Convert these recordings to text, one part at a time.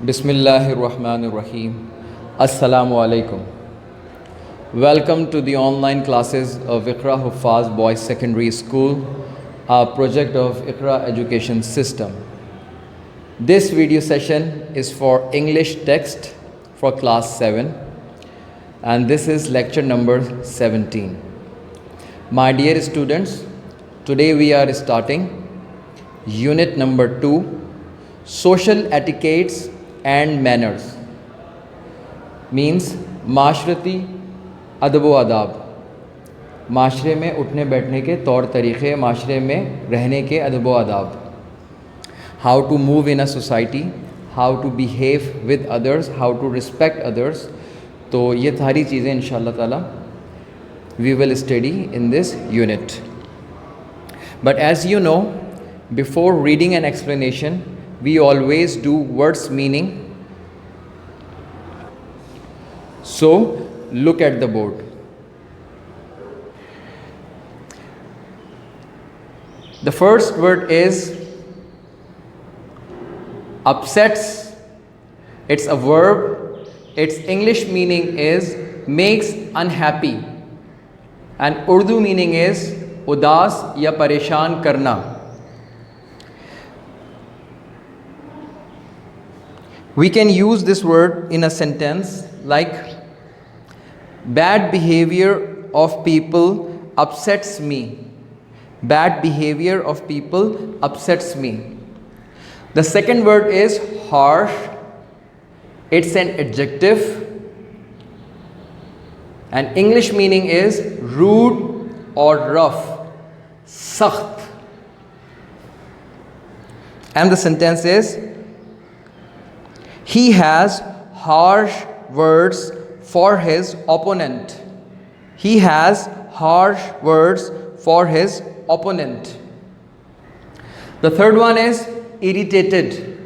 Bismillahirrahmanirrahim. Assalamu alaikum. Welcome to the online classes of Iqra Huffaz Boys Secondary School, our project of Iqra Education System. This video session is for English text for class 7 and this is lecture number 17. My dear students, today we are starting unit number 2, social etiquettes and manners, means माशरती अदब व आदाब, माशरे में उठने बैठने के तौर तरीक़े, माशरे में रहने के अदब व आदाब, how to move in a society, how to behave with others, how to respect others. तो ये सारी चीज़ें इंशाअल्लाह ताला we will study in this unit. But as you know, before reading an explanation, we always do words meaning. So look at the board. The first word is upsets. It's a verb. Its English meaning is makes unhappy and Urdu meaning is उदास या परेशान करना. We can use this word in a sentence like bad behavior of people upsets me. Bad behavior of people upsets me. The second word is harsh. It's an adjective and English meaning is rude or rough, sakht. And the sentence is he has harsh words for his opponent. He has harsh words for his opponent. The third one is irritated.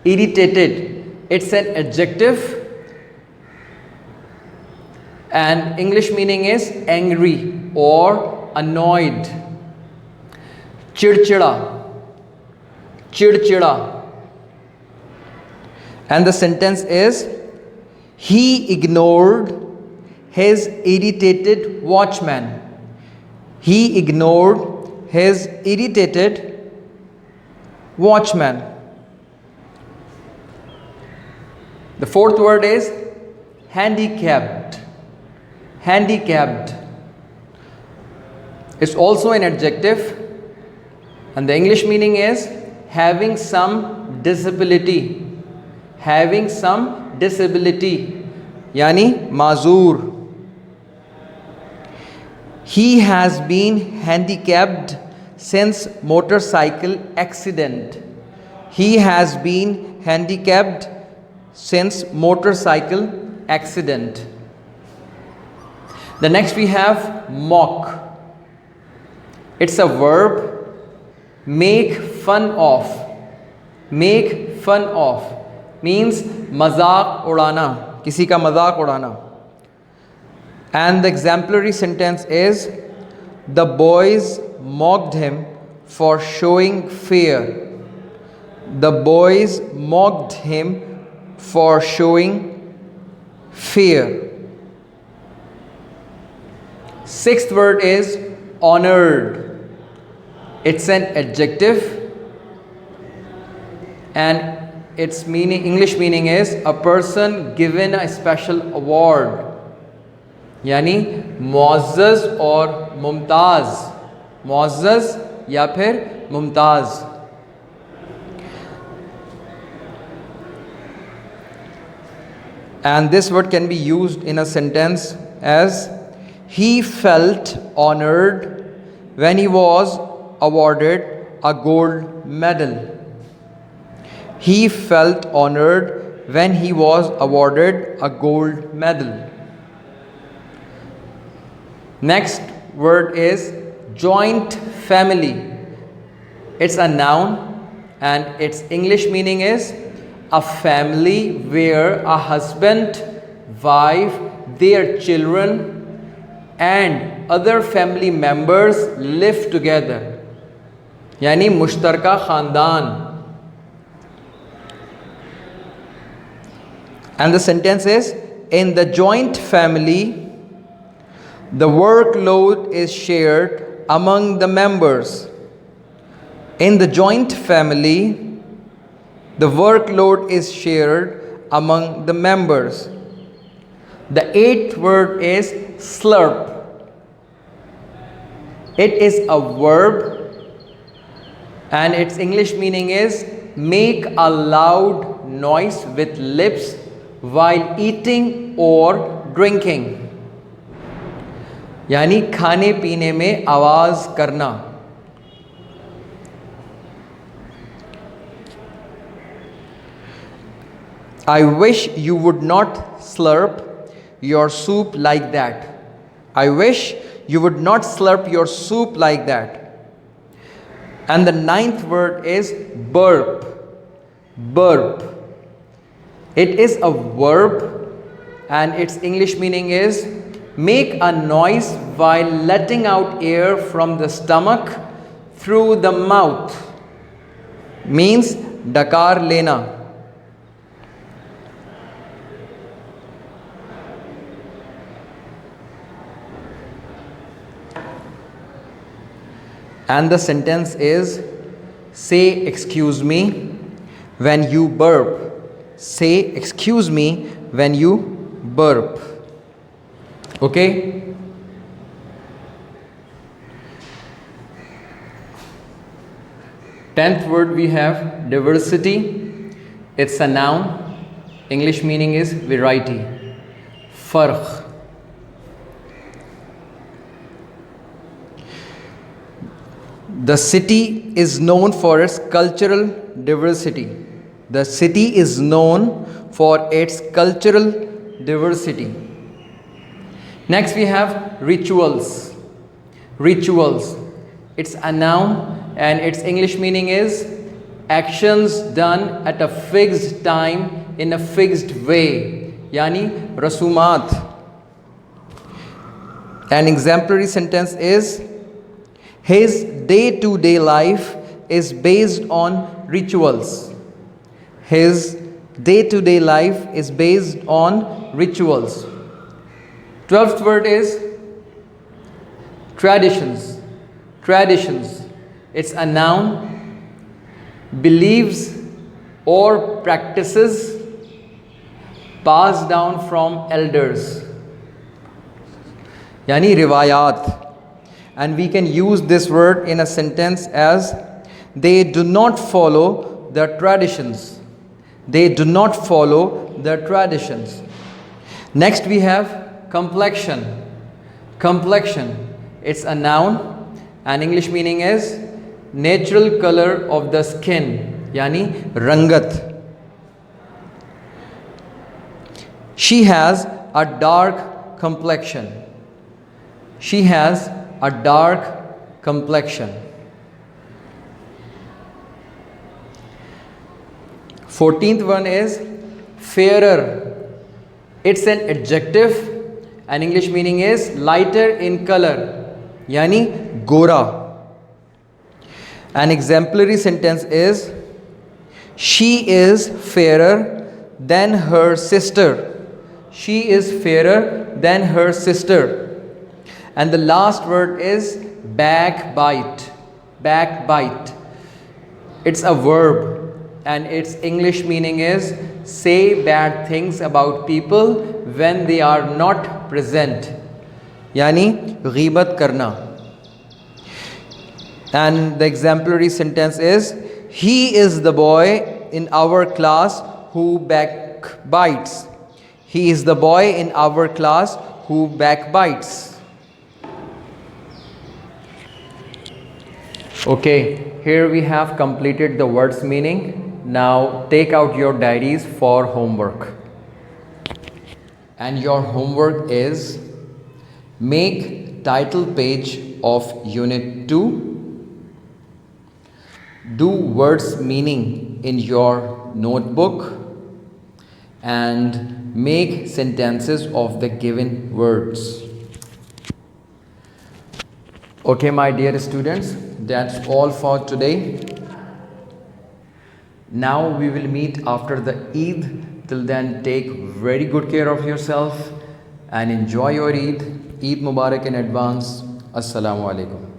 Irritated. It's an adjective and English meaning is angry or annoyed. Chidchida. Chidchida. And the sentence is he ignored his irritated watchman. He ignored his irritated watchman. The fourth word is handicapped. Handicapped. It's also an adjective and the English meaning is having some disability. Having some disability, yani mazur. He has been handicapped since motorcycle accident. He has been handicapped since motorcycle accident. The next we have mock. It's a verb, make fun of. Make fun of means मजाक उड़ाना, किसी का मजाक उड़ाना. And the exemplary sentence is the boys mocked him for showing fear. The boys mocked him for showing fear. Sixth word is honored. It's an adjective and its meaning, English meaning is a person given a special award. यानी मुअज़्ज़ज़ और मुमताज़. मुअज़्ज़ज़ या फिर Mumtaz. And this word can be used in a sentence as he felt honored when he was awarded a gold medal. He felt honored when he was awarded a gold medal. Next word is joint family. It's a noun and its English meaning is a family where a husband, wife, their children and other family members live together. यानी मुश्तरका ख़ानदान. And the sentence is, in the joint family, the workload is shared among the members. In the joint family, the workload is shared among the members. The eighth word is slurp. It is a verb and its English meaning is make a loud noise with lips while eating or drinking. यानी खाने पीने में आवाज करना. I wish you would not slurp your soup like that. I wish you would not slurp your soup like that. And the ninth word is burp. Burp. It is a verb and its English meaning is make a noise while letting out air from the stomach through the mouth. Means dakar lena. And the sentence is, say excuse me when you burp. Say excuse me when you burp. Okay? Tenth word we have diversity. It's a noun. English meaning is variety. Farq. The city is known for its cultural diversity. The city is known for its cultural diversity. Next we have rituals. Rituals. It's a noun and its English meaning is actions done at a fixed time in a fixed way. Yani rasumat. An exemplary sentence is, his day-to-day life is based on rituals. His day-to-day life is based on rituals. 12th word is traditions. Traditions. It's a noun. Beliefs or practices passed down from elders. Yani riwayat. And we can use this word in a sentence as, they do not follow the traditions. They do not follow the traditions. Next we have complexion. Complexion. It's a noun and English meaning is natural color of the skin. Yani rangat. She has a dark complexion. She has a dark complexion. 14th one is fairer. It's an adjective and English meaning is lighter in color. Yani gora. An exemplary sentence is, she is fairer than her sister. She is fairer than her sister. And the last word is backbite. Backbite. It's a verb and its English meaning is say bad things about people when they are not present. Yani ghibat karna. And the exemplary sentence is, he is the boy in our class who backbites. He is the boy in our class who backbites. Okay, here we have completed the words meaning. Now take out your diaries for homework. And your homework is, make title page of Unit 2. Do words meaning in your notebook and make sentences of the given words. Okay, my dear students, that's all for today. Now we will meet after the Eid Till then, take very good care of yourself and enjoy your Eid. Eid Mubarak in advance. Assalamu alaikum.